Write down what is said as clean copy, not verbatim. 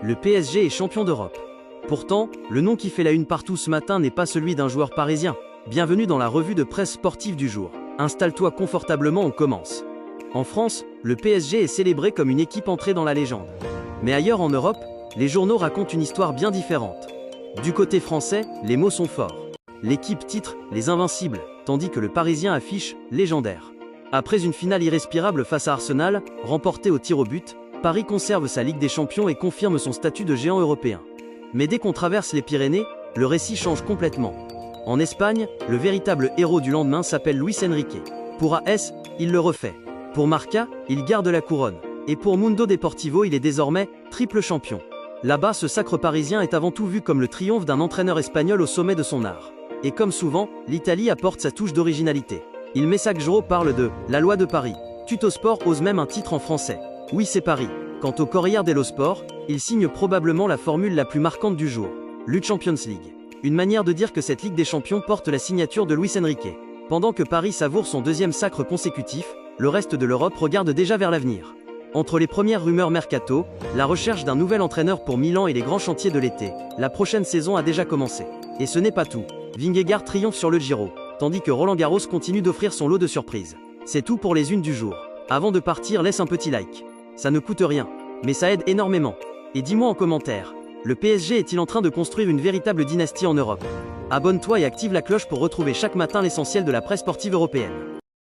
Le PSG est champion d'Europe. Pourtant, le nom qui fait la une partout ce matin n'est pas celui d'un joueur parisien. Bienvenue dans la revue de presse sportive du jour. Installe-toi confortablement, on commence. En France, le PSG est célébré comme une équipe entrée dans la légende. Mais ailleurs en Europe, les journaux racontent une histoire bien différente. Du côté français, les mots sont forts. L'équipe titre « Les Invincibles », tandis que le Parisien affiche « Légendaire ». Après une finale irrespirable face à Arsenal, remportée au tir au but, Paris conserve sa Ligue des Champions et confirme son statut de géant européen. Mais dès qu'on traverse les Pyrénées, le récit change complètement. En Espagne, le véritable héros du lendemain s'appelle Luis Enrique. Pour AS, il le refait. Pour Marca, il garde la couronne. Et pour Mundo Deportivo, il est désormais triple champion. Là-bas, ce sacre parisien est avant tout vu comme le triomphe d'un entraîneur espagnol au sommet de son art. Et comme souvent, l'Italie apporte sa touche d'originalité. Il Messaggero parle de « la loi de Paris ». Tuttosport ose même un titre en français. Oui, c'est Paris. Quant au Corriere dello Sport, il signe probablement la formule la plus marquante du jour, l'U Champions League. Une manière de dire que cette Ligue des Champions porte la signature de Luis Enrique. Pendant que Paris savoure son deuxième sacre consécutif, le reste de l'Europe regarde déjà vers l'avenir. Entre les premières rumeurs mercato, la recherche d'un nouvel entraîneur pour Milan et les grands chantiers de l'été, la prochaine saison a déjà commencé. Et ce n'est pas tout. Vingegaard triomphe sur le Giro, tandis que Roland Garros continue d'offrir son lot de surprises. C'est tout pour les unes du jour. Avant de partir, laisse un petit like. Ça ne coûte rien, mais ça aide énormément. Et dis-moi en commentaire, le PSG est-il en train de construire une véritable dynastie en Europe? Abonne-toi et active la cloche pour retrouver chaque matin l'essentiel de la presse sportive européenne.